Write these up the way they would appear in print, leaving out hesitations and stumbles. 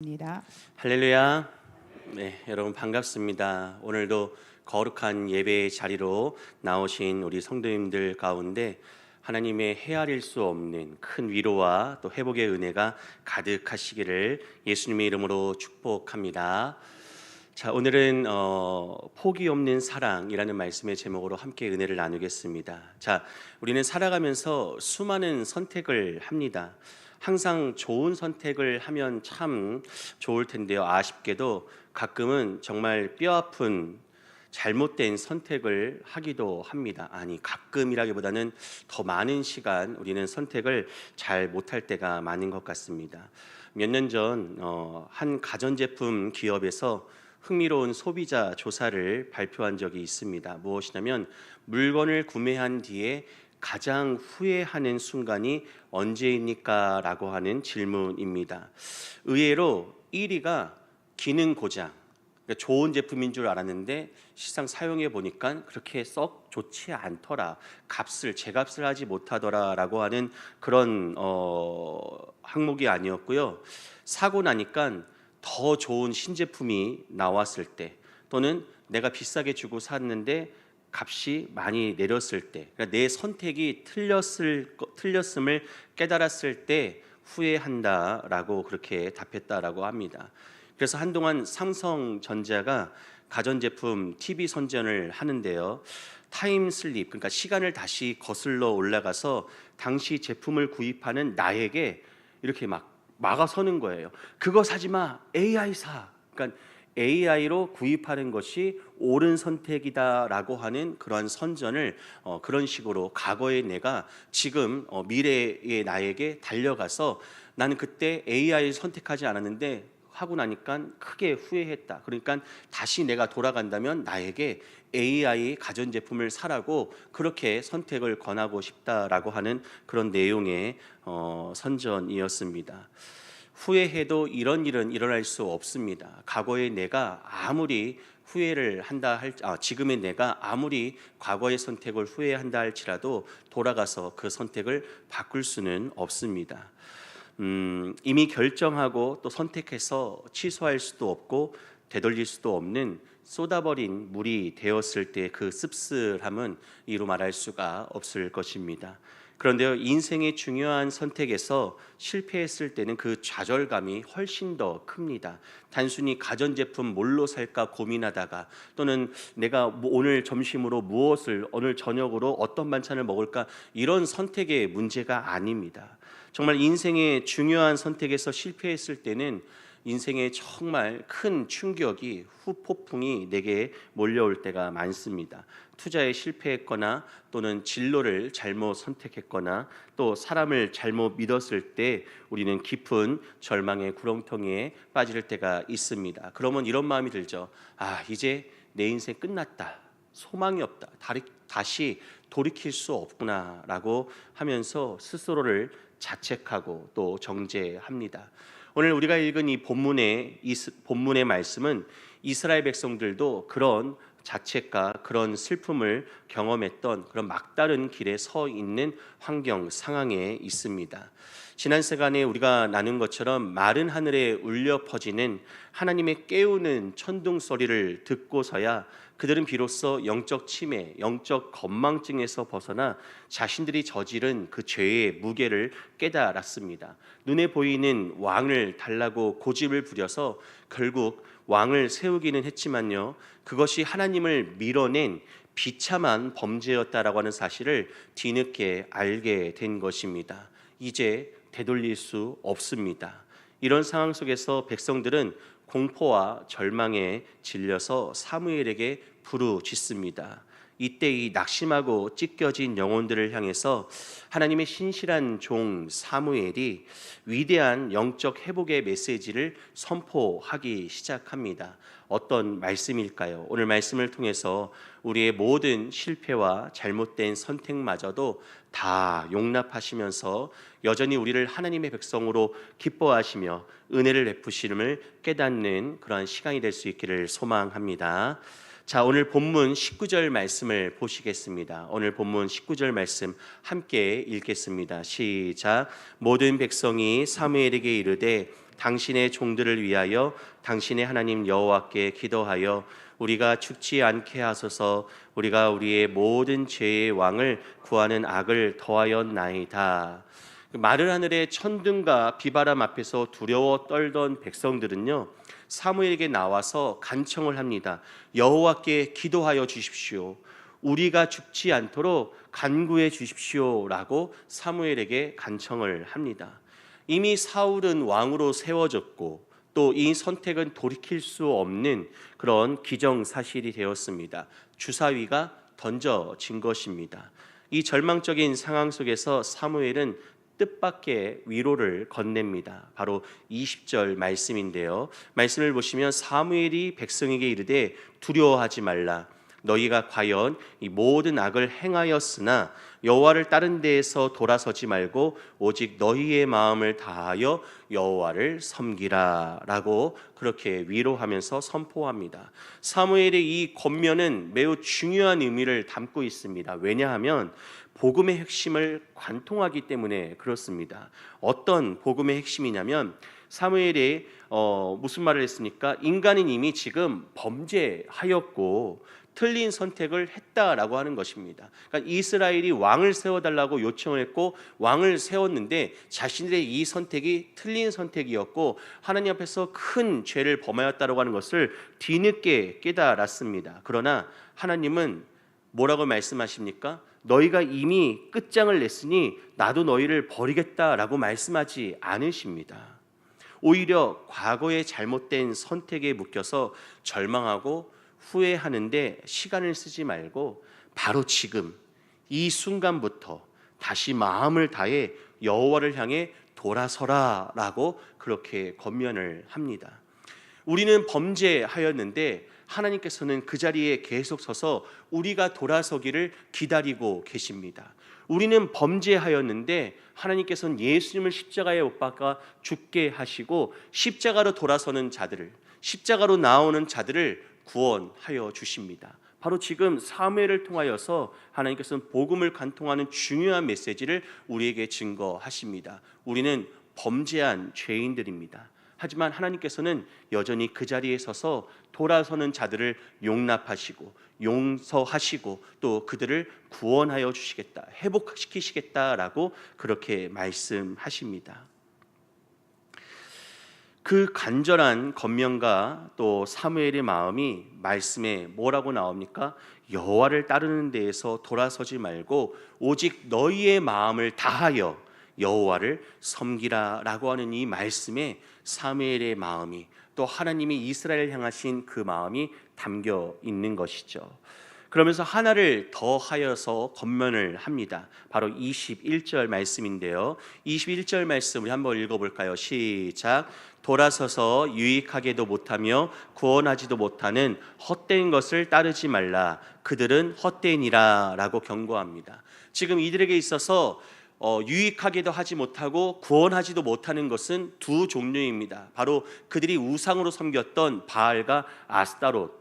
입니다. 할렐루야. 네, 여러분 반갑습니다. 오늘도 거룩한 예배의 자리로 나오신 우리 성도님들 가운데 하나님의 헤아릴 수 없는 큰 위로와 또 회복의 은혜가 가득하시기를 예수님의 이름으로 축복합니다. 자, 오늘은 포기 없는 사랑이라는 말씀의 제목으로 함께 은혜를 나누겠습니다. 자, 우리는 살아가면서 수많은 선택을 합니다. 항상 좋은 선택을 하면 참 좋을 텐데요. 아쉽게도 가끔은 정말 뼈아픈 잘못된 선택을 하기도 합니다. 아니, 가끔이라기보다는 더 많은 시간 우리는 선택을 잘 못할 때가 많은 것 같습니다. 몇 년 전 한 가전제품 기업에서 흥미로운 소비자 조사를 발표한 적이 있습니다. 무엇이냐면 물건을 구매한 뒤에 가장 후회하는 순간이 언제입니까? 라고 하는 질문입니다. 의외로 1위가 기능 고장. 그러니까 좋은 제품인 줄 알았는데 실상 사용해 보니까 그렇게 썩 좋지 않더라. 제값을 하지 못하더라라고 하는 그런 항목이 아니었고요. 사고 나니까 더 좋은 신제품이 나왔을 때, 또는 내가 비싸게 주고 샀는데 값이 많이 내렸을 때, 그러니까 내 선택이 틀렸음을 깨달았을 때 후회한다라고 그렇게 답했다라고 합니다. 그래서 한동안 삼성전자가 가전제품 TV 선전을 하는데요, 타임슬립, 그러니까 시간을 다시 거슬러 올라가서 당시 제품을 구입하는 나에게 이렇게 막아서는 거예요. 그거 사지 마, AI 사. 그러니까 AI로 구입하는 것이 옳은 선택이다라고 하는 그러한 선전을 그런 식으로 과거의 내가 지금 미래의 나에게 달려가서 나는 그때 AI 선택하지 않았는데 하고 나니까 크게 후회했다. 그러니까 다시 내가 돌아간다면 나에게 AI 가전제품을 사라고 그렇게 선택을 권하고 싶다라고 하는 그런 내용의 선전이었습니다. 후회해도 이런 일은 일어날 수 없습니다. 과거의 내가 아무리 지금의 내가 아무리 과거의 선택을 후회한다 할지라도 돌아가서 그 선택을 바꿀 수는 없습니다. 이미 결정하고 또 선택해서 취소할 수도 없고 되돌릴 수도 없는 쏟아버린 물이 되었을 때 그 씁쓸함은 이루 말할 수가 없을 것입니다. 그런데요, 인생의 중요한 선택에서 실패했을 때는 그 좌절감이 훨씬 더 큽니다. 단순히 가전제품 뭘로 살까 고민하다가, 또는 내가 오늘 점심으로 오늘 저녁으로 어떤 반찬을 먹을까, 이런 선택의 문제가 아닙니다. 정말 인생의 중요한 선택에서 실패했을 때는 인생에 정말 큰 충격이, 후폭풍이 내게 몰려올 때가 많습니다. 투자에 실패했거나, 또는 진로를 잘못 선택했거나, 또 사람을 잘못 믿었을 때 우리는 깊은 절망의 구렁텅이에 빠질 때가 있습니다. 그러면 이런 마음이 들죠. 이제 내 인생 끝났다, 소망이 없다, 다시 돌이킬 수 없구나라고 하면서 스스로를 자책하고 또 정죄합니다. 오늘 우리가 읽은 이 본문의 말씀은 이스라엘 백성들도 그런 자책과 그런 슬픔을 경험했던 그런 막다른 길에 서 있는 상황에 있습니다. 지난 시간에 우리가 나눈 것처럼 마른 하늘에 울려 퍼지는 하나님의 깨우는 천둥 소리를 듣고서야 그들은 비로소 영적 치매, 영적 건망증에서 벗어나 자신들이 저지른 그 죄의 무게를 깨달았습니다. 눈에 보이는 왕을 달라고 고집을 부려서 결국 왕을 세우기는 했지만요, 그것이 하나님을 밀어낸 비참한 범죄였다라고 하는 사실을 뒤늦게 알게 된 것입니다. 이제 되돌릴 수 없습니다. 이런 상황 속에서 백성들은 공포와 절망에 질려서 사무엘에게 부르짖습니다. 이때 이 낙심하고 찢겨진 영혼들을 향해서 하나님의 신실한 종 사무엘이 위대한 영적 회복의 메시지를 선포하기 시작합니다. 어떤 말씀일까요? 오늘 말씀을 통해서 우리의 모든 실패와 잘못된 선택마저도 다 용납하시면서 여전히 우리를 하나님의 백성으로 기뻐하시며 은혜를 베푸심을 깨닫는 그러한 시간이 될 수 있기를 소망합니다. 자, 오늘 본문 19절 말씀을 보시겠습니다. 오늘 본문 19절 말씀 함께 읽겠습니다. 시작. 모든 백성이 사무엘에게 이르되 당신의 종들을 위하여 당신의 하나님 여호와께 기도하여 우리가 죽지 않게 하소서. 우리가 우리의 모든 죄의 왕을 구하는 악을 더하였나이다. 마른 하늘의 천둥과 비바람 앞에서 두려워 떨던 백성들은요, 사무엘에게 나와서 간청을 합니다. 여호와께 기도하여 주십시오. 우리가 죽지 않도록 간구해 주십시오라고 사무엘에게 간청을 합니다. 이미 사울은 왕으로 세워졌고 또 이 선택은 돌이킬 수 없는 그런 기정사실이 되었습니다. 주사위가 던져진 것입니다. 이 절망적인 상황 속에서 사무엘은 뜻밖의 위로를 건넵니다. 바로 20절 말씀인데요. 말씀을 보시면 사무엘이 백성에게 이르되 두려워하지 말라. 너희가 과연 이 모든 악을 행하였으나 여호와를 다른 데에서 돌아서지 말고 오직 너희의 마음을 다하여 여호와를 섬기라 라고 그렇게 위로하면서 선포합니다. 사무엘의 이 권면은 매우 중요한 의미를 담고 있습니다. 왜냐하면 복음의 핵심을 관통하기 때문에 그렇습니다. 어떤 복음의 핵심이냐면 사무엘이 무슨 말을 했습니까? 인간은 이미 지금 범죄하였고 틀린 선택을 했다라고 하는 것입니다. 그러니까 이스라엘이 왕을 세워달라고 요청을 했고 왕을 세웠는데 자신들의 이 선택이 틀린 선택이었고 하나님 앞에서 큰 죄를 범하였다라고 하는 것을 뒤늦게 깨달았습니다. 그러나 하나님은 뭐라고 말씀하십니까? 너희가 이미 끝장을 냈으니 나도 너희를 버리겠다라고 말씀하지 않으십니다. 오히려 과거의 잘못된 선택에 묶여서 절망하고 후회하는데 시간을 쓰지 말고 바로 지금 이 순간부터 다시 마음을 다해 여호와를 향해 돌아서라라고 그렇게 권면을 합니다. 우리는 범죄하였는데 하나님께서는 그 자리에 계속 서서 우리가 돌아서기를 기다리고 계십니다. 우리는 범죄하였는데 하나님께서는 예수님을 십자가에 못 박아 죽게 하시고 십자가로 돌아서는 자들을, 십자가로 나오는 자들을 구원하여 주십니다. 바로 지금 사무엘을 통하여서 하나님께서는 복음을 관통하는 중요한 메시지를 우리에게 증거하십니다. 우리는 범죄한 죄인들입니다. 하지만 하나님께서는 여전히 그 자리에 서서 돌아서는 자들을 용납하시고 용서하시고 또 그들을 구원하여 주시겠다, 회복시키시겠다라고 그렇게 말씀하십니다. 그 간절한 권면과 또 사무엘의 마음이 말씀에 뭐라고 나옵니까? 여호와를 따르는 데에서 돌아서지 말고 오직 너희의 마음을 다하여 여호와를 섬기라라고 하는 이 말씀에 사무엘의 마음이 또 하나님이 이스라엘을 향하신 그 마음이 담겨 있는 것이죠. 그러면서 하나를 더하여서 권면을 합니다. 바로 21절 말씀인데요. 21절 말씀 우리 한번 읽어볼까요? 시작. 돌아서서 유익하게도 못하며 구원하지도 못하는 헛된 것을 따르지 말라. 그들은 헛되니라 라고 경고합니다. 지금 이들에게 있어서 유익하게도 하지 못하고 구원하지도 못하는 것은 두 종류입니다. 바로 그들이 우상으로 섬겼던 바알과 아스타롯,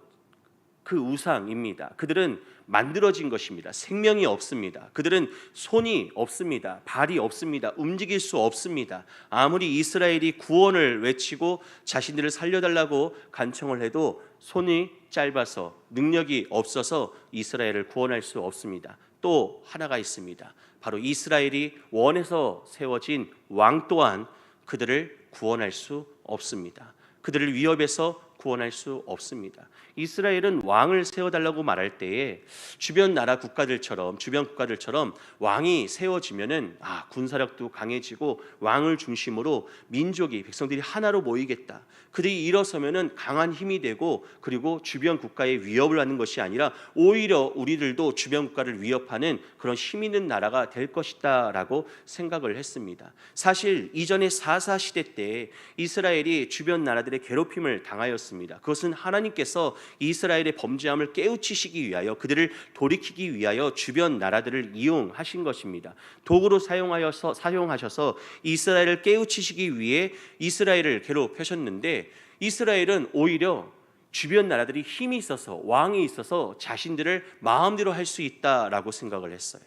그 우상입니다. 그들은 만들어진 것입니다. 생명이 없습니다. 그들은 손이 없습니다. 발이 없습니다. 움직일 수 없습니다. 아무리 이스라엘이 구원을 외치고 자신들을 살려달라고 간청을 해도 손이 짧아서 능력이 없어서 이스라엘을 구원할 수 없습니다. 또 하나가 있습니다. 바로 이스라엘이 원해서 세워진 왕 또한 그들을 구원할 수 없습니다. 그들을 위협해서 구원할 수 없습니다. 이스라엘은 왕을 세워달라고 말할 때에 주변 국가들처럼 왕이 세워지면은 군사력도 강해지고 왕을 중심으로 민족이 백성들이 하나로 모이겠다. 그들이 일어서면은 강한 힘이 되고 그리고 주변 국가에 위협을 하는 것이 아니라 오히려 우리들도 주변 국가를 위협하는 그런 힘 있는 나라가 될 것이다라고 생각을 했습니다. 사실 이전의 사사 시대 때 이스라엘이 주변 나라들의 괴롭힘을 당하였습니다. 그것은 하나님께서 이스라엘의 범죄함을 깨우치시기 위하여 그들을 돌이키기 위하여 주변 나라들을 이용하신 것입니다. 도구로 사용하셔서 이스라엘을 깨우치시기 위해 이스라엘을 괴롭히셨는데 이스라엘은 오히려 주변 나라들이 힘이 있어서 왕이 있어서 자신들을 마음대로 할 수 있다라고 생각을 했어요.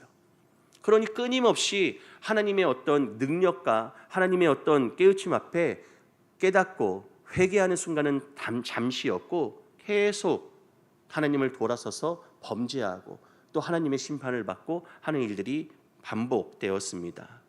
그러니 끊임없이 하나님의 어떤 능력과 하나님의 어떤 깨우침 앞에 깨닫고 회개하는 순간은 잠시였고 계속 하나님을 돌아서서 범죄하고 또 하나님의 심판을 받고 하는 일들이 반복되었습니다.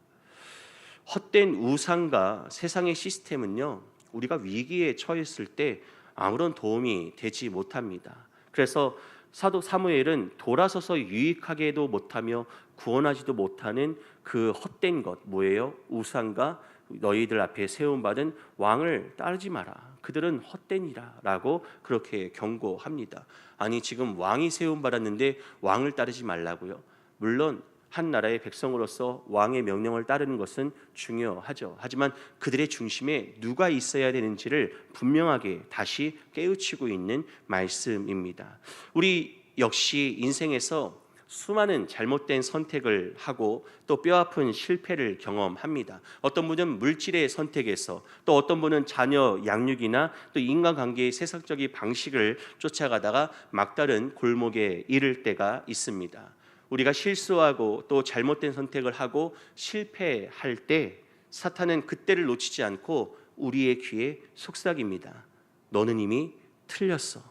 헛된 우상과 세상의 시스템은요, 우리가 위기에 처했을 때 아무런 도움이 되지 못합니다. 그래서 사도 사무엘은 돌아서서 유익하게도 못하며 구원하지도 못하는 그 헛된 것, 뭐예요? 우상과 너희들 앞에 세움받은 왕을 따르지 마라. 그들은 헛되니라 라고 그렇게 경고합니다. 아니, 지금 왕이 세움받았는데 왕을 따르지 말라고요? 물론 한 나라의 백성으로서 왕의 명령을 따르는 것은 중요하죠. 하지만 그들의 중심에 누가 있어야 되는지를 분명하게 다시 깨우치고 있는 말씀입니다. 우리 역시 인생에서 수많은 잘못된 선택을 하고 또 뼈아픈 실패를 경험합니다. 어떤 분은 물질의 선택에서, 또 어떤 분은 자녀 양육이나 또 인간관계의 세상적인 방식을 쫓아가다가 막다른 골목에 이를 때가 있습니다. 우리가 실수하고 또 잘못된 선택을 하고 실패할 때 사탄은 그때를 놓치지 않고 우리의 귀에 속삭입니다. 너는 이미 틀렸어.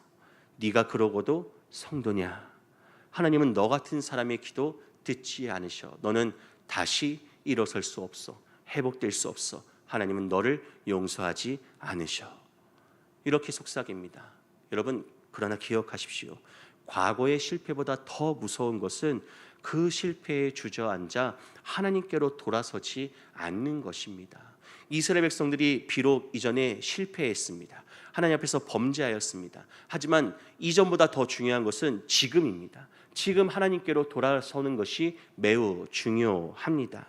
네가 그러고도 성도냐? 하나님은 너 같은 사람의 기도 듣지 않으셔. 너는 다시 일어설 수 없어. 회복될 수 없어. 하나님은 너를 용서하지 않으셔. 이렇게 속삭입니다. 여러분, 그러나 기억하십시오. 과거의 실패보다 더 무서운 것은 그 실패에 주저앉아 하나님께로 돌아서지 않는 것입니다. 이스라엘 백성들이 비록 이전에 실패했습니다. 하나님 앞에서 범죄하였습니다. 하지만 이전보다 더 중요한 것은 지금입니다. 지금 하나님께로 돌아서는 것이 매우 중요합니다.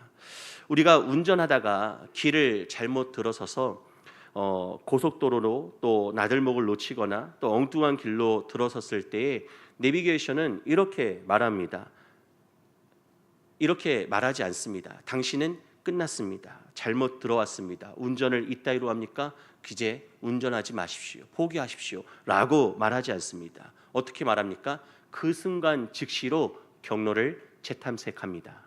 우리가 운전하다가 길을 잘못 들어서서 고속도로로 또 나들목을 놓치거나 또 엉뚱한 길로 들어섰을 때에 내비게이션은 이렇게 말합니다. 이렇게 말하지 않습니다. 당신은 끝났습니다. 잘못 들어왔습니다. 운전을 이따위로 합니까? 이제 운전하지 마십시오. 포기하십시오. 라고 말하지 않습니다. 어떻게 말합니까? 그 순간 즉시로 경로를 재탐색합니다.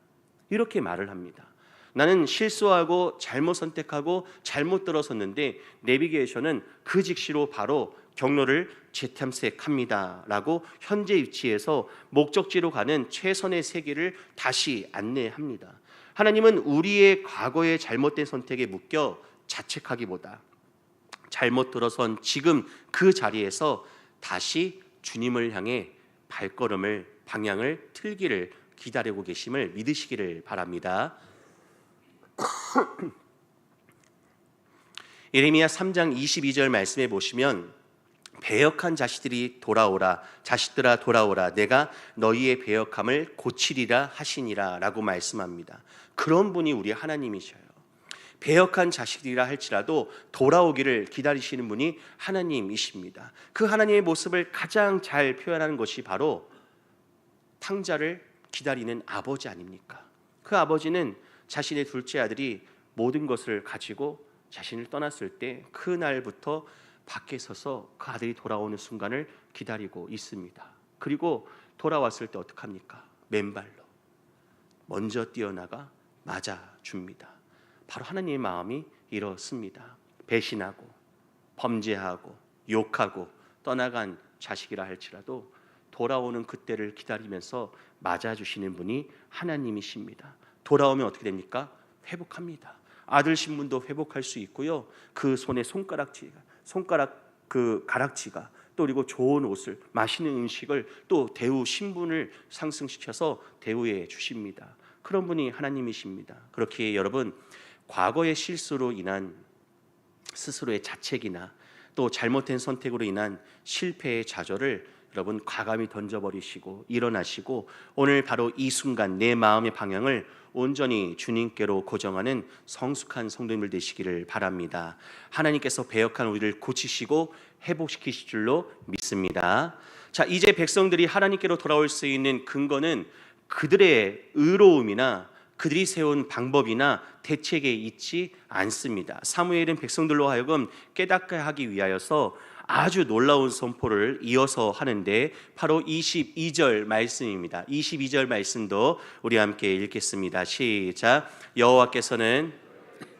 이렇게 말을 합니다. 나는 실수하고 잘못 선택하고 잘못 들어섰는데 내비게이션은 그 즉시로 바로 경로를 재탐색합니다 라고 현재 위치에서 목적지로 가는 최선의 세계를 다시 안내합니다. 하나님은 우리의 과거의 잘못된 선택에 묶여 자책하기보다 잘못 들어선 지금 그 자리에서 다시 주님을 향해 발걸음을, 방향을 틀기를 기다리고 계심을 믿으시기를 바랍니다. 예레미야 3장 22절 말씀에 보시면 배역한 자식들이 돌아오라, 자식들아 돌아오라, 내가 너희의 배역함을 고치리라 하시니라 라고 말씀합니다. 그런 분이 우리 하나님이셔요. 배역한 자식이라 할지라도 돌아오기를 기다리시는 분이 하나님이십니다. 그 하나님의 모습을 가장 잘 표현하는 것이 바로 탕자를 기다리는 아버지 아닙니까? 그 아버지는 자신의 둘째 아들이 모든 것을 가지고 자신을 떠났을 때 그날부터 밖에 서서 그 아들이 돌아오는 순간을 기다리고 있습니다. 그리고 돌아왔을 때 어떡합니까? 맨발로 먼저 뛰어나가 맞아줍니다. 바로 하나님의 마음이 이렇습니다. 배신하고 범죄하고 욕하고 떠나간 자식이라 할지라도 돌아오는 그때를 기다리면서 맞아주시는 분이 하나님이십니다. 돌아오면 어떻게 됩니까? 회복합니다. 아들 신분도 회복할 수 있고요. 그 손에 손가락 그 가락지가 또 그리고 좋은 옷을, 맛있는 음식을, 또 대우 신분을 상승시켜서 대우해 주십니다. 그런 분이 하나님이십니다. 그렇게 여러분, 과거의 실수로 인한 스스로의 자책이나 또 잘못된 선택으로 인한 실패의 좌절을 여러분 과감히 던져버리시고 일어나시고 오늘 바로 이 순간 내 마음의 방향을 온전히 주님께로 고정하는 성숙한 성도님들 되시기를 바랍니다. 하나님께서 배역한 우리를 고치시고 회복시키실 줄로 믿습니다. 자, 이제 백성들이 하나님께로 돌아올 수 있는 근거는 그들의 의로움이나 그들이 세운 방법이나 대책에 있지 않습니다. 사무엘은 백성들로 하여금 깨닫게 하기 위하여서 아주 놀라운 선포를 이어서 하는데 바로 22절 말씀입니다. 22절 말씀도 우리 함께 읽겠습니다. 시작. 여호와께서는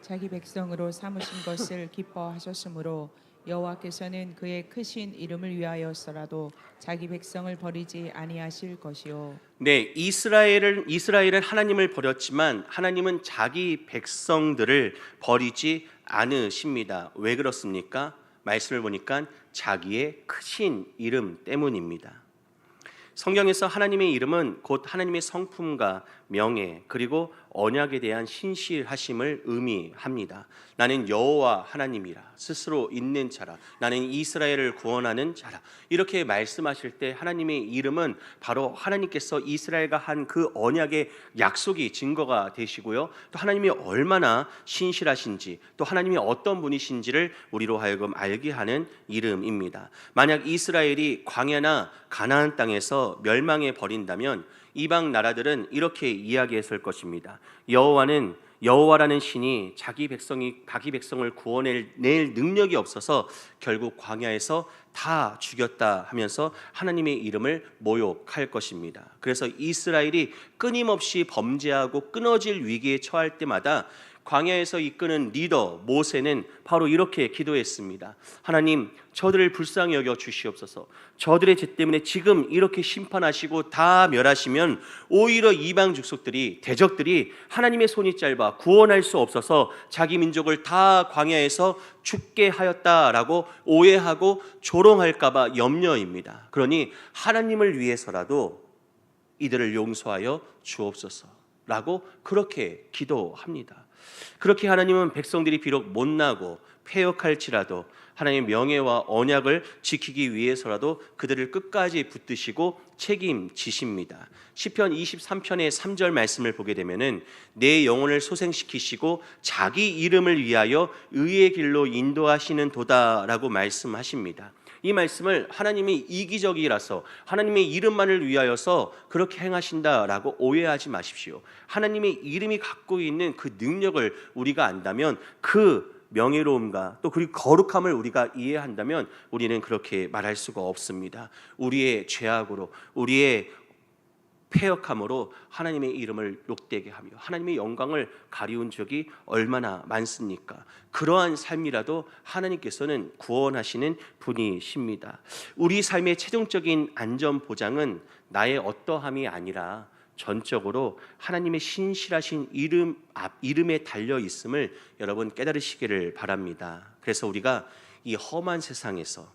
자기 백성으로 삼으신 것을 기뻐하셨으므로 여호와께서는 그의 크신 이름을 위하여서라도 자기 백성을 버리지 아니하실 것이요. 네, 이스라엘은 하나님을 버렸지만 하나님은 자기 백성들을 버리지 않으십니다. 왜 그렇습니까? 말씀을 보니까 자기의 크신 이름 때문입니다. 성경에서 하나님의 이름은 곧 하나님의 성품과 명예 그리고 언약에 대한 신실하심을 의미합니다. 나는 여호와 하나님이라, 스스로 있는 자라, 나는 이스라엘을 구원하는 자라, 이렇게 말씀하실 때 하나님의 이름은 바로 하나님께서 이스라엘과 한 그 언약의 약속이 증거가 되시고요, 또 하나님이 얼마나 신실하신지, 또 하나님이 어떤 분이신지를 우리로 하여금 알게 하는 이름입니다. 만약 이스라엘이 광야나 가나안 땅에서 멸망해 버린다면 이방 나라들은 이렇게 이야기했을 것입니다. 여호와라는 신이 자기 백성을 구원낼 능력이 없어서 결국 광야에서 다 죽였다 하면서 하나님의 이름을 모욕할 것입니다. 그래서 이스라엘이 끊임없이 범죄하고 끊어질 위기에 처할 때마다 광야에서 이끄는 리더 모세는 바로 이렇게 기도했습니다. 하나님, 저들을 불쌍히 여겨 주시옵소서. 저들의 죄 때문에 지금 이렇게 심판하시고 다 멸하시면 오히려 이방 족속들이, 대적들이 하나님의 손이 짧아 구원할 수 없어서 자기 민족을 다 광야에서 죽게 하였다라고 오해하고 조롱할까 봐 염려입니다. 그러니 하나님을 위해서라도 이들을 용서하여 주옵소서라고 그렇게 기도합니다. 그렇게 하나님은 백성들이 비록 못나고 패역할지라도 하나님의 명예와 언약을 지키기 위해서라도 그들을 끝까지 붙드시고 책임지십니다. 시편 23편의 3절 말씀을 보게 되면은 내 영혼을 소생시키시고 자기 이름을 위하여 의의 길로 인도하시는 도다라고 말씀하십니다. 이 말씀을 하나님이 이기적이라서 하나님의 이름만을 위하여서 그렇게 행하신다라고 오해하지 마십시오. 하나님의 이름이 갖고 있는 그 능력을 우리가 안다면, 그 명예로움과 또 그리고 거룩함을 우리가 이해한다면 우리는 그렇게 말할 수가 없습니다. 우리의 죄악으로, 우리의 패역함으로 하나님의 이름을 욕되게 하며 하나님의 영광을 가리운 적이 얼마나 많습니까? 그러한 삶이라도 하나님께서는 구원하시는 분이십니다. 우리 삶의 최종적인 안전 보장은 나의 어떠함이 아니라 전적으로 하나님의 신실하신 이름에 달려 있음을 여러분 깨달으시기를 바랍니다. 그래서 우리가 이 험한 세상에서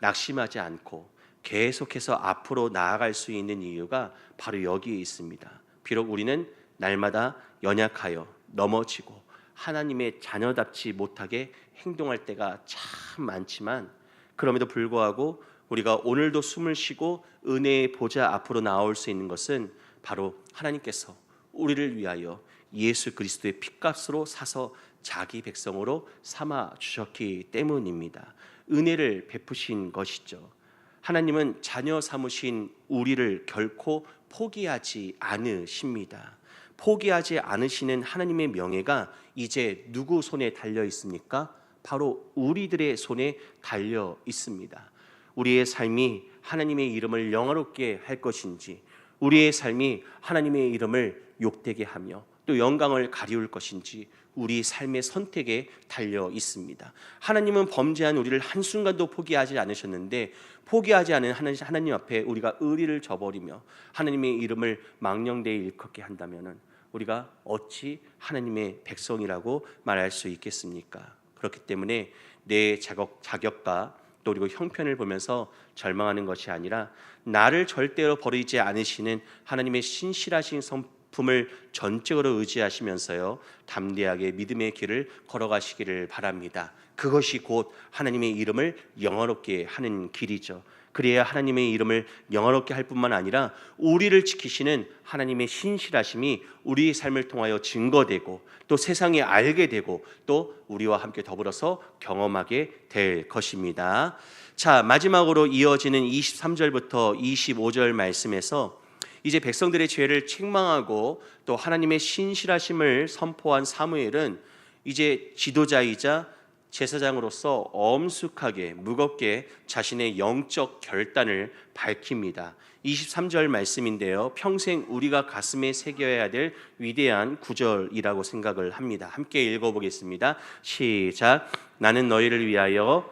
낙심하지 않고 계속해서 앞으로 나아갈 수 있는 이유가 바로 여기에 있습니다. 비록 우리는 날마다 연약하여 넘어지고 하나님의 자녀답지 못하게 행동할 때가 참 많지만, 그럼에도 불구하고 우리가 오늘도 숨을 쉬고 은혜의 보좌 앞으로 나올 수 있는 것은 바로 하나님께서 우리를 위하여 예수 그리스도의 핏값으로 사서 자기 백성으로 삼아 주셨기 때문입니다. 은혜를 베푸신 것이죠. 하나님은 자녀 삼으신 우리를 결코 포기하지 않으십니다. 포기하지 않으시는 하나님의 명예가 이제 누구 손에 달려 있습니까? 바로 우리들의 손에 달려 있습니다. 우리의 삶이 하나님의 이름을 영화롭게 할 것인지, 우리의 삶이 하나님의 이름을 욕되게 하며 또 영광을 가리울 것인지 우리 삶의 선택에 달려 있습니다. 하나님은 범죄한 우리를 한순간도 포기하지 않으셨는데, 포기하지 않은 하나님 앞에 우리가 의리를 저버리며 하나님의 이름을 망령되이 일컫게 한다면 우리가 어찌 하나님의 백성이라고 말할 수 있겠습니까? 그렇기 때문에 내 자격과 또 그리고 형편을 보면서 절망하는 것이 아니라 나를 절대로 버리지 않으시는 하나님의 신실하신 성품을 전적으로 의지하시면서요, 담대하게 믿음의 길을 걸어가시기를 바랍니다. 그것이 곧 하나님의 이름을 영화롭게 하는 길이죠. 그래야 하나님의 이름을 영화롭게 할 뿐만 아니라 우리를 지키시는 하나님의 신실하심이 우리의 삶을 통하여 증거되고 또 세상에 알게 되고 또 우리와 함께 더불어서 경험하게 될 것입니다. 자, 마지막으로 이어지는 23절부터 25절 말씀에서 이제 백성들의 죄를 책망하고 또 하나님의 신실하심을 선포한 사무엘은 이제 지도자이자 제사장으로서 엄숙하게 무겁게 자신의 영적 결단을 밝힙니다. 23절 말씀인데요. 평생 우리가 가슴에 새겨야 될 위대한 구절이라고 생각을 합니다. 함께 읽어보겠습니다. 시작. 나는 너희를 위하여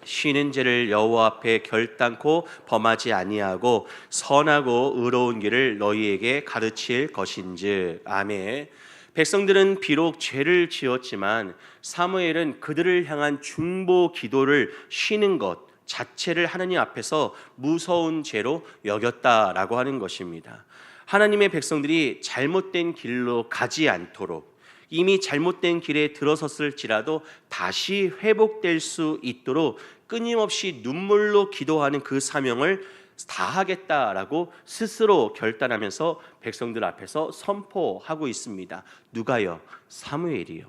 쉬는 죄를 여호와 앞에 결단코 범하지 아니하고 선하고 의로운 길을 너희에게 가르칠 것인즉. 아멘. 백성들은 비록 죄를 지었지만 사무엘은 그들을 향한 중보 기도를 쉬는 것 자체를 하나님 앞에서 무서운 죄로 여겼다라고 하는 것입니다. 하나님의 백성들이 잘못된 길로 가지 않도록, 이미 잘못된 길에 들어섰을지라도 다시 회복될 수 있도록 끊임없이 눈물로 기도하는 그 사명을 다하겠다라고 스스로 결단하면서 백성들 앞에서 선포하고 있습니다. 누가요? 사무엘이요.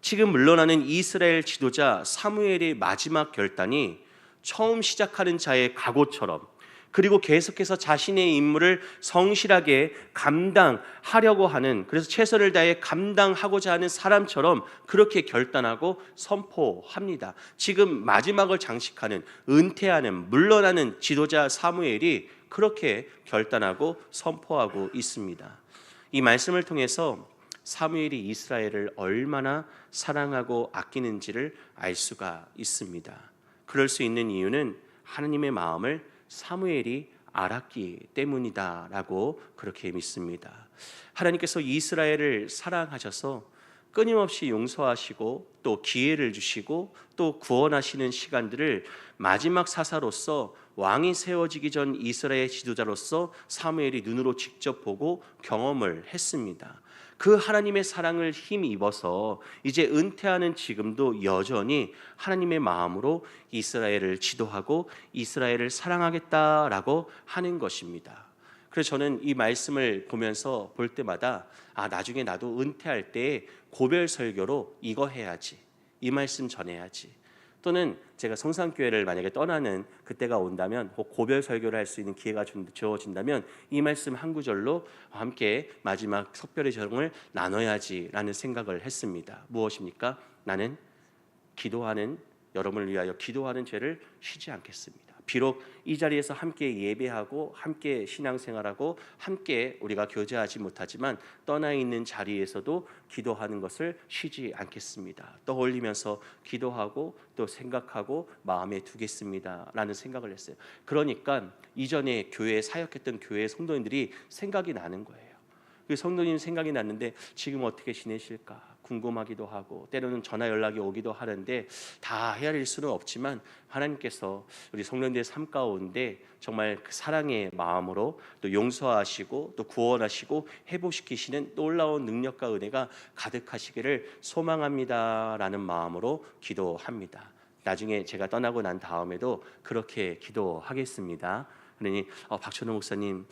지금 물러나는 이스라엘 지도자 사무엘의 마지막 결단이 처음 시작하는 자의 각오처럼, 그리고 계속해서 자신의 임무를 성실하게 감당하려고 하는, 그래서 최선을 다해 감당하고자 하는 사람처럼 그렇게 결단하고 선포합니다. 지금 마지막을 장식하는, 은퇴하는, 물러나는 지도자 사무엘이 그렇게 결단하고 선포하고 있습니다. 이 말씀을 통해서 사무엘이 이스라엘을 얼마나 사랑하고 아끼는지를 알 수가 있습니다. 그럴 수 있는 이유는 하나님의 마음을 사무엘이 알았기 때문이다라고 그렇게 믿습니다. 하나님께서 이스라엘을 사랑하셔서 끊임없이 용서하시고 또 기회를 주시고 또 구원하시는 시간들을 마지막 사사로서, 왕이 세워지기 전 이스라엘 지도자로서 사무엘이 눈으로 직접 보고 경험을 했습니다. 그 하나님의 사랑을 힘입어서 이제 은퇴하는 지금도 여전히 하나님의 마음으로 이스라엘을 지도하고 이스라엘을 사랑하겠다라고 하는 것입니다. 그래서 저는 이 말씀을 보면서 볼 때마다 나중에 나도 은퇴할 때 고별 설교로 이거 해야지, 이 말씀 전해야지, 또는 제가 성산교회를 만약에 떠나는 그때가 온다면 고별 설교를 할 수 있는 기회가 주어진다면 이 말씀 한 구절로 함께 마지막 석별의 정을 나눠야지라는 생각을 했습니다. 무엇입니까? 나는 기도하는, 여러분을 위하여 기도하는 죄를 쉬지 않겠습니다. 비록 이 자리에서 함께 예배하고 함께 신앙생활하고 함께 우리가 교제하지 못하지만 떠나 있는 자리에서도 기도하는 것을 쉬지 않겠습니다. 떠올리면서 기도하고 또 생각하고 마음에 두겠습니다 라는 생각을 했어요. 그러니까 이전에 교회에 사역했던 교회 성도님들이 생각이 나는 거예요. 그 성도님 생각이 났는데 지금 어떻게 지내실까 궁금하기도 하고, 때로는 전화 연락이 오기도 하는데 다 헤아릴 수는 없지만 하나님께서 우리 성도님들의 삶 가운데 정말 그 사랑의 마음으로 또 용서하시고 또 구원하시고 회복시키시는 놀라운 능력과 은혜가 가득하시기를 소망합니다라는 마음으로 기도합니다. 나중에 제가 떠나고 난 다음에도 그렇게 기도하겠습니다. 그러니 박천호 목사님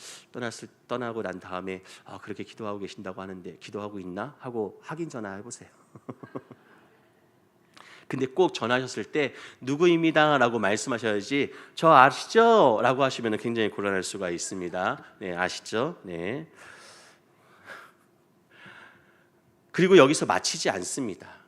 떠나고 난 다음에 그렇게 기도하고 계신다고 하는데 기도하고 있나? 하고 확인 전화 해보세요. 근데 꼭 전화하셨을 때 누구입니다 라고 말씀하셔야지 저 아시죠? 라고 하시면 굉장히 곤란할 수가 있습니다. 네, 아시죠? 네. 그리고 여기서 마치지 않습니다.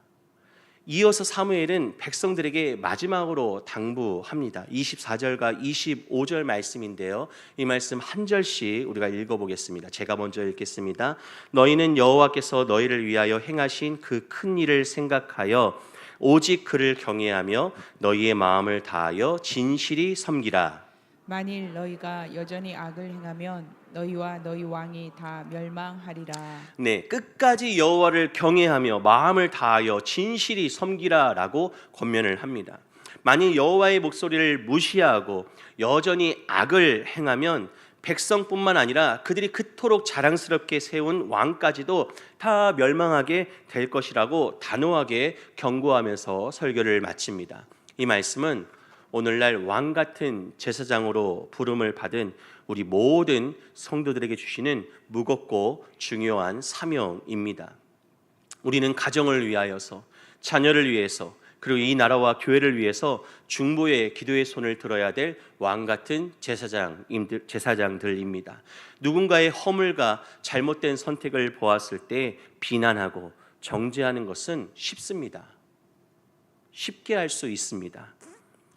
이어서 사무엘은 백성들에게 마지막으로 당부합니다. 24절과 25절 말씀인데요. 이 말씀 한 절씩 우리가 읽어보겠습니다. 제가 먼저 읽겠습니다. 너희는 여호와께서 너희를 위하여 행하신 그 큰 일을 생각하여 오직 그를 경외하며 너희의 마음을 다하여 진실이 섬기라. 만일 너희가 여전히 악을 행하면 너희와 너희 왕이 다 멸망하리라. 네, 끝까지 여호와를 경외하며 마음을 다하여 진실이 섬기라라고 권면을 합니다. 만일 여호와의 목소리를 무시하고 여전히 악을 행하면 백성뿐만 아니라 그들이 그토록 자랑스럽게 세운 왕까지도 다 멸망하게 될 것이라고 단호하게 경고하면서 설교를 마칩니다. 이 말씀은 오늘날 왕 같은 제사장으로 부름을 받은 우리 모든 성도들에게 주시는 무겁고 중요한 사명입니다. 우리는 가정을 위하여서, 자녀를 위해서, 그리고 이 나라와 교회를 위해서 중보의 기도의 손을 들어야 될 왕 같은 제사장들입니다. 누군가의 허물과 잘못된 선택을 보았을 때 비난하고 정죄하는 것은 쉽습니다. 쉽게 할 수 있습니다.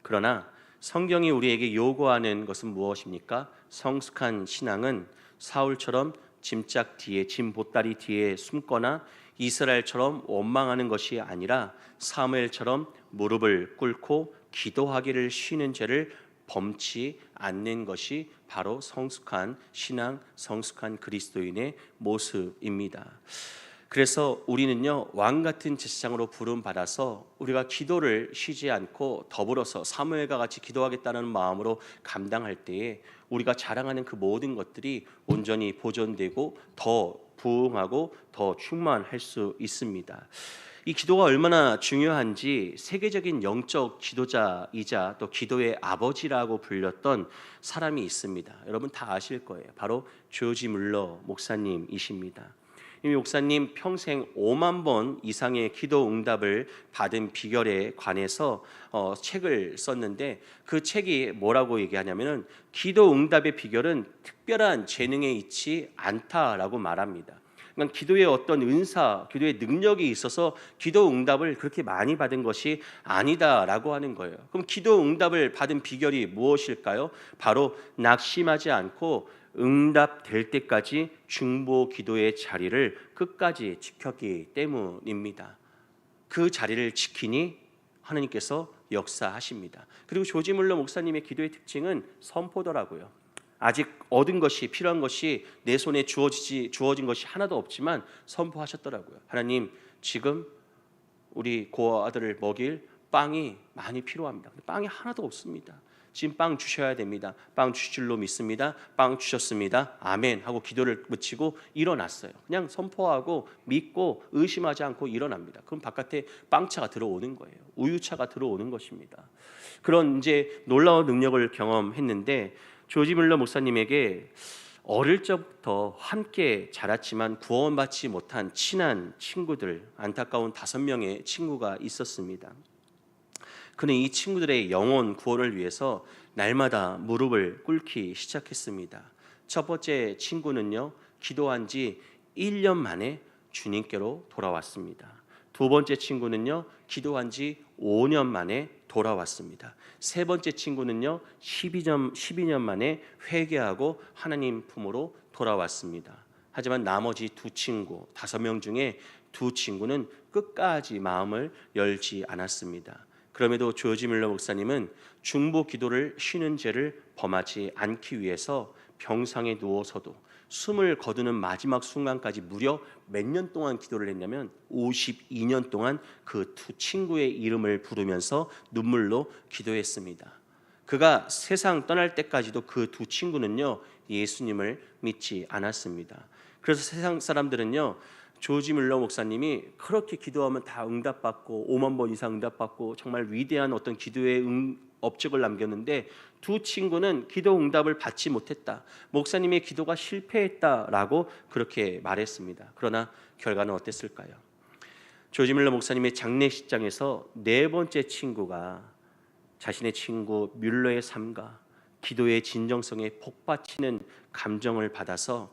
그러나 성경이 우리에게 요구하는 것은 무엇입니까? 성숙한 신앙은 사울처럼 짐짝 뒤에, 짐 보따리 뒤에 숨거나 이스라엘처럼 원망하는 것이 아니라 사무엘처럼 무릎을 꿇고 기도하기를 쉬는 죄를 범치 않는 것이 바로 성숙한 신앙, 성숙한 그리스도인의 모습입니다. 그래서 우리는요, 왕 같은 제사장으로 부름 받아서 우리가 기도를 쉬지 않고 더불어서 사무엘과 같이 기도하겠다는 마음으로 감당할 때에 우리가 자랑하는 그 모든 것들이 온전히 보존되고 더 부흥하고 더 충만할 수 있습니다. 이 기도가 얼마나 중요한지 세계적인 영적 지도자이자 또 기도의 아버지라고 불렸던 사람이 있습니다. 여러분 다 아실 거예요. 바로 조지 물러 목사님이십니다. 이 목사님 평생 5만 번 이상의 기도 응답을 받은 비결에 관해서 책을 썼는데, 그 책이 뭐라고 얘기하냐면은 기도 응답의 비결은 특별한 재능에 있지 않다라고 말합니다. 그러니까 기도의 어떤 은사, 기도의 능력이 있어서 기도 응답을 그렇게 많이 받은 것이 아니다라고 하는 거예요. 그럼 기도 응답을 받은 비결이 무엇일까요? 바로 낙심하지 않고 응답될 때까지 중보 기도의 자리를 끝까지 지켰기 때문입니다. 그 자리를 지키니 하나님께서 역사하십니다. 그리고 조지 물러 목사님의 기도의 특징은 선포더라고요. 아직 얻은 것이, 필요한 것이 내 손에 주어진 것이 하나도 없지만 선포하셨더라고요. 하나님, 지금 우리 고아들을 먹일 빵이 많이 필요합니다. 근데 빵이 하나도 없습니다. 지금 빵 주셔야 됩니다. 빵 주실 줄로 믿습니다. 빵 주셨습니다. 아멘 하고 기도를 마치고 일어났어요. 그냥 선포하고 믿고 의심하지 않고 일어납니다. 그럼 바깥에 빵차가 들어오는 거예요. 우유차가 들어오는 것입니다. 그런 이제 놀라운 능력을 경험했는데, 조지 물러 목사님에게 어릴 적부터 함께 자랐지만 구원받지 못한 친한 친구들, 안타까운 5명의 친구가 있었습니다. 그는 이 친구들의 영혼 구원을 위해서 날마다 무릎을 꿇기 시작했습니다. 첫 번째 친구는요, 기도한 지 1년 만에 주님께로 돌아왔습니다. 두 번째 친구는요, 기도한 지 5년 만에 돌아왔습니다. 세 번째 친구는요, 12년 만에 회개하고 하나님 품으로 돌아왔습니다. 하지만 나머지 두 친구, 5명 중에 두 친구는 끝까지 마음을 열지 않았습니다. 그럼에도 조지 물러 목사님은 중보 기도를 쉬는 죄를 범하지 않기 위해서 병상에 누워서도 숨을 거두는 마지막 순간까지 무려 몇 년 동안 기도를 했냐면 52년 동안 그 두 친구의 이름을 부르면서 눈물로 기도했습니다. 그가 세상 떠날 때까지도 그 두 친구는요, 예수님을 믿지 않았습니다. 그래서 세상 사람들은요, 조지 물러 목사님이 그렇게 기도하면 다 응답받고 5만 번 이상 응답받고 정말 위대한 어떤 기도의 업적을 남겼는데, 두 친구는 기도 응답을 받지 못했다, 목사님의 기도가 실패했다라고 그렇게 말했습니다. 그러나 결과는 어땠을까요? 조지 물러 목사님의 장례식장에서 네 번째 친구가 자신의 친구 뮬러의 삶과 기도의 진정성에 복받치는 감동을 받아서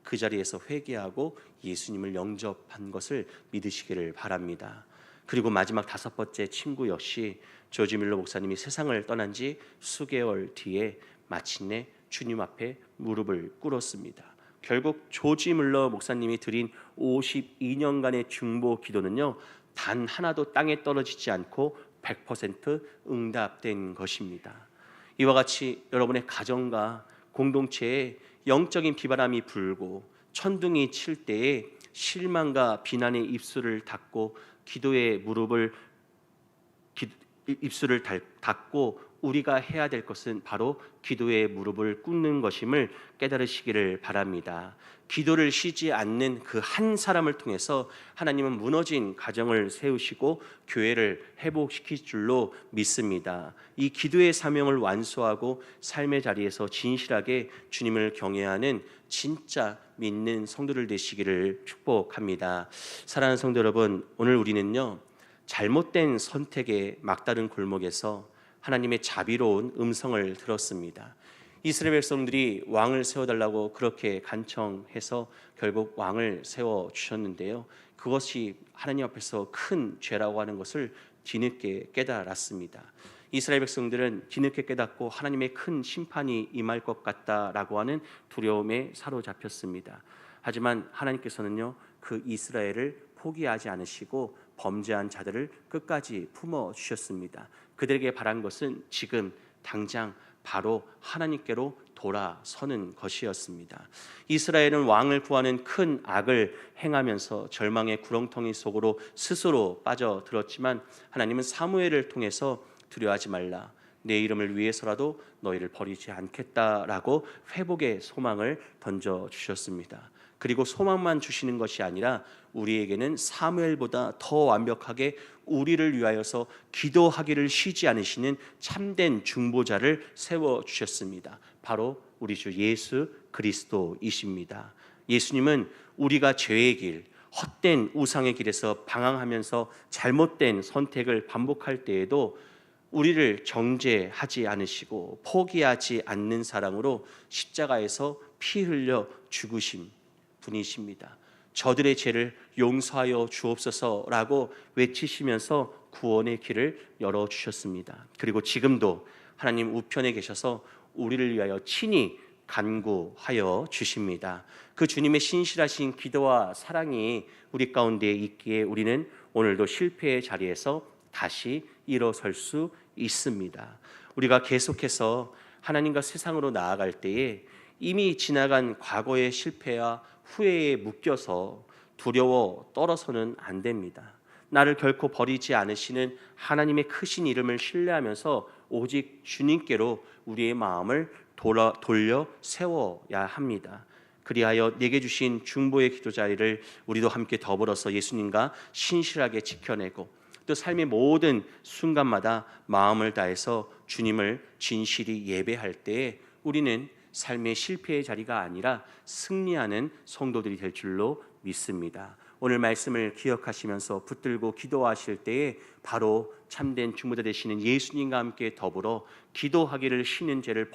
그 자리에서 회개하고 예수님을 영접한 것을 믿으시기를 바랍니다. 그리고 마지막 5번째 친구 역시 조지 물러 목사님이 세상을 떠난 지 수개월 뒤에 마침내 주님 앞에 무릎을 꿇었습니다. 결국 조지 물러 목사님이 드린 52년간의 중보 기도는요, 단 하나도 땅에 떨어지지 않고 100% 응답된 것입니다. 이와 같이 여러분의 가정과 공동체에 영적인 비바람이 불고 천둥이 칠 때에 실망과 비난의 입술을 닫고 입술을 닫고 우리가 해야 될 것은 바로 기도의 무릎을 꿇는 것임을 깨달으시기를 바랍니다. 기도를 쉬지 않는 그 한 사람을 통해서 하나님은 무너진 가정을 세우시고 교회를 회복시킬 줄로 믿습니다. 이 기도의 사명을 완수하고 삶의 자리에서 진실하게 주님을 경외하는 진짜 믿는 성도들 되시기를 축복합니다. 사랑하는 성도 여러분, 오늘 우리는요, 잘못된 선택의 막다른 골목에서 하나님의 자비로운 음성을 들었습니다. 이스라엘 백성들이 왕을 세워달라고 그렇게 간청해서 결국 왕을 세워주셨는데요. 그것이 하나님 앞에서 큰 죄라고 하는 것을 뒤늦게 깨달았습니다. 이스라엘 백성들은 뒤늦게 깨닫고 하나님의 큰 심판이 임할 것 같다라고 하는 두려움에 사로잡혔습니다. 하지만 하나님께서는요, 그 이스라엘을 포기하지 않으시고 범죄한 자들을 끝까지 품어주셨습니다. 그들에게 바란 것은 지금 당장 바로 하나님께로 돌아서는 것이었습니다. 이스라엘은 왕을 구하는 큰 악을 행하면서 절망의 구렁텅이 속으로 스스로 빠져들었지만 하나님은 사무엘을 통해서 두려워하지 말라, 내 이름을 위해서라도 너희를 버리지 않겠다라고 회복의 소망을 던져주셨습니다. 그리고 소망만 주시는 것이 아니라 우리에게는 사무엘보다 더 완벽하게 우리를 위하여서 기도하기를 쉬지 않으시는 참된 중보자를 세워주셨습니다. 바로 우리 주 예수 그리스도이십니다. 예수님은 우리가 죄의 길, 헛된 우상의 길에서 방황하면서 잘못된 선택을 반복할 때에도 우리를 정죄하지 않으시고 포기하지 않는 사랑으로 십자가에서 피 흘려 죽으신 분이십니다. 저들의 죄를 용서하여 주옵소서라고 외치시면서 구원의 길을 열어주셨습니다. 그리고 지금도 하나님 우편에 계셔서 우리를 위하여 친히 간구하여 주십니다. 그 주님의 신실하신 기도와 사랑이 우리 가운데 있기에 우리는 오늘도 실패의 자리에서 다시 일어설 수 있습니다. 우리가 계속해서 하나님과 세상으로 나아갈 때에 이미 지나간 과거의 실패와 후회에 묶여서 두려워 떨어서는 안 됩니다. 나를 결코 버리지 않으시는 하나님의 크신 이름을 신뢰하면서 오직 주님께로 우리의 마음을 돌려 세워야 합니다. 그리하여 내게 주신 중보의 기도 자리를 우리도 함께 더불어서 예수님과 신실하게 지켜내고 또 삶의 모든 순간마다 마음을 다해서 주님을 진실히 예배할 때에 우리는 삶의 실패의 자리가 아니라 승리하는 성도들이 될 줄로 믿습니다. 오늘 말씀을 기억하시면서 붙들고 기도하실 때에 바로 참된 중보자 되시는 예수님과 함께 더불어 기도하기를 쉬는 죄를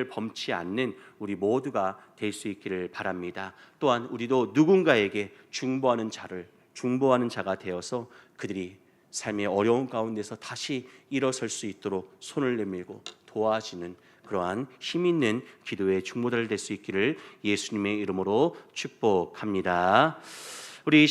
범치 않는 우리 모두가 될 수 있기를 바랍니다. 또한 우리도 누군가에게 중보하는 자가 되어서 그들이 삶의 어려운 가운데서 다시 일어설 수 있도록 손을 내밀고 도와주는 그러한 힘 있는 기도의 중보자들 될 수 있기를 예수님의 이름으로 축복합니다. 우리